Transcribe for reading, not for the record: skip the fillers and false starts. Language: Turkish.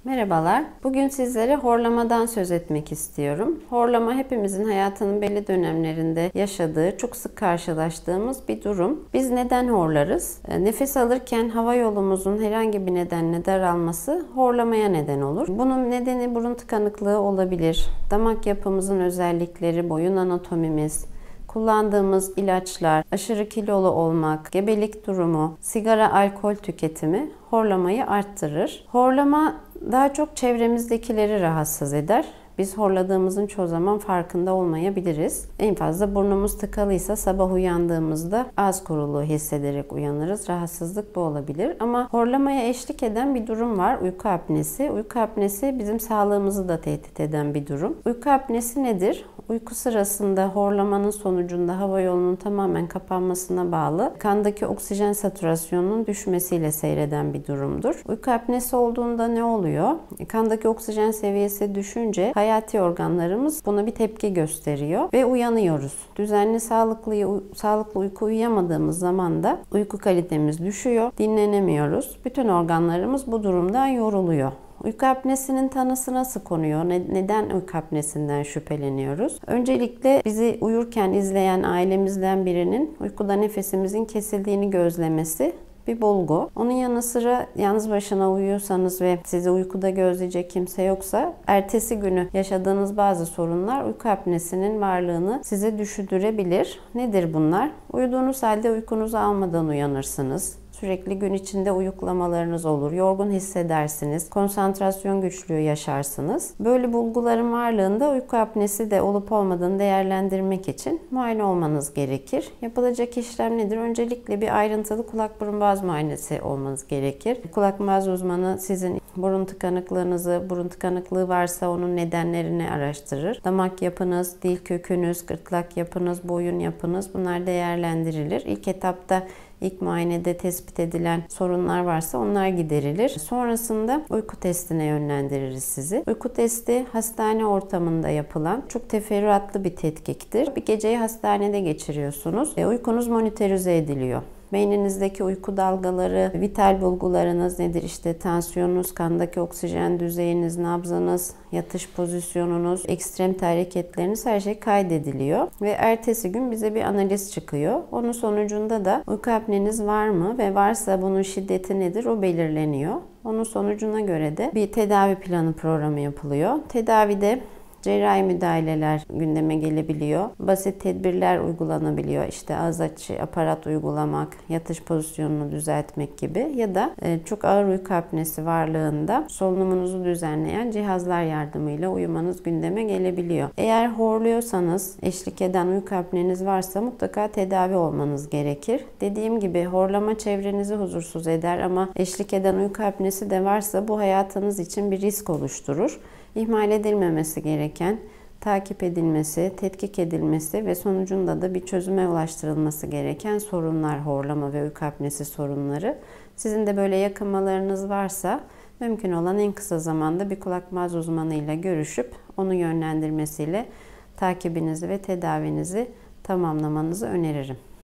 Merhabalar. Bugün sizlere horlamadan söz etmek istiyorum. Horlama hepimizin hayatının belli dönemlerinde yaşadığı, çok sık karşılaştığımız bir durum. Biz neden horlarız? Nefes alırken hava yolumuzun herhangi bir nedenle daralması horlamaya neden olur. Bunun nedeni burun tıkanıklığı olabilir. Damak yapımızın özellikleri, boyun anatomimiz, kullandığımız ilaçlar, aşırı kilolu olmak, gebelik durumu, sigara, alkol tüketimi horlamayı arttırır. Horlama daha çok çevremizdekileri rahatsız eder. Biz horladığımızın çoğu zaman farkında olmayabiliriz. En fazla burnumuz tıkalıysa sabah uyandığımızda ağız kuruluğu hissederek uyanırız. Rahatsızlık bu olabilir. Ama horlamaya eşlik eden bir durum var. Uyku apnesi. Uyku apnesi bizim sağlığımızı da tehdit eden bir durum. Uyku apnesi nedir? Uyku sırasında horlamanın sonucunda hava yolunun tamamen kapanmasına bağlı kandaki oksijen satürasyonunun düşmesiyle seyreden bir durumdur. Uyku apnesi olduğunda ne oluyor? Kandaki oksijen seviyesi düşünce hayati organlarımız buna bir tepki gösteriyor ve uyanıyoruz. Düzenli sağlıklı uyku uyuyamadığımız zaman da uyku kalitemiz düşüyor, dinlenemiyoruz. Bütün organlarımız bu durumdan yoruluyor. Uyku apnesinin tanısı nasıl konuyor? Neden uyku apnesinden şüpheleniyoruz? Öncelikle bizi uyurken izleyen ailemizden birinin uykuda nefesimizin kesildiğini gözlemesi bir bulgu. Onun yanı sıra yalnız başına uyuyorsanız ve sizi uykuda gözleyecek kimse yoksa ertesi günü yaşadığınız bazı sorunlar uyku apnesinin varlığını size düşündürebilir. Nedir bunlar? Uyuduğunuz halde uykunuzu almadan uyanırsınız. Sürekli gün içinde uyuklamalarınız olur. Yorgun hissedersiniz. Konsantrasyon güçlüğü yaşarsınız. Böyle bulguların varlığında uyku apnesi de olup olmadığını değerlendirmek için muayene olmanız gerekir. Yapılacak işlem nedir? Öncelikle bir ayrıntılı kulak burun boğaz muayenesi olmanız gerekir. Kulak boğaz uzmanı sizin burun tıkanıklığınızı, burun tıkanıklığı varsa onun nedenlerini araştırır. Damak yapınız, dil kökünüz, gırtlak yapınız, boyun yapınız bunlar değerlendirilir. İlk etapta İlk muayenede tespit edilen sorunlar varsa onlar giderilir. Sonrasında uyku testine yönlendiririz sizi. Uyku testi hastane ortamında yapılan çok teferruatlı bir tetkiktir. Bir geceyi hastanede geçiriyorsunuz. Uykunuz monitörize ediliyor. Beyninizdeki uyku dalgaları, vital bulgularınız nedir? İşte tansiyonunuz, kandaki oksijen düzeyiniz, nabzınız, yatış pozisyonunuz, ekstremite hareketleriniz her şey kaydediliyor. Ve ertesi gün bize bir analiz çıkıyor. Onun sonucunda da uyku apneniz var mı ve varsa bunun şiddeti nedir o belirleniyor. Onun sonucuna göre de bir tedavi planı programı yapılıyor. Tedavide cerrahi müdahaleler gündeme gelebiliyor. Basit tedbirler uygulanabiliyor. İşte ağız açı aparat uygulamak, yatış pozisyonunu düzeltmek gibi ya da çok ağır uyku apnesi varlığında solunumunuzu düzenleyen cihazlar yardımıyla uyumanız gündeme gelebiliyor. Eğer horluyorsanız, eşlik eden uyku apneniz varsa mutlaka tedavi olmanız gerekir. Dediğim gibi horlama çevrenizi huzursuz eder ama eşlik eden uyku apnesi de varsa bu hayatınız için bir risk oluşturur. İhmal edilmemesi gereken, takip edilmesi, tetkik edilmesi ve sonucunda da bir çözüme ulaştırılması gereken sorunlar, horlama ve uyku apnesi sorunları. Sizin de böyle yakınmalarınız varsa mümkün olan en kısa zamanda bir kulak boğaz uzmanıyla görüşüp onun yönlendirmesiyle takibinizi ve tedavinizi tamamlamanızı öneririm.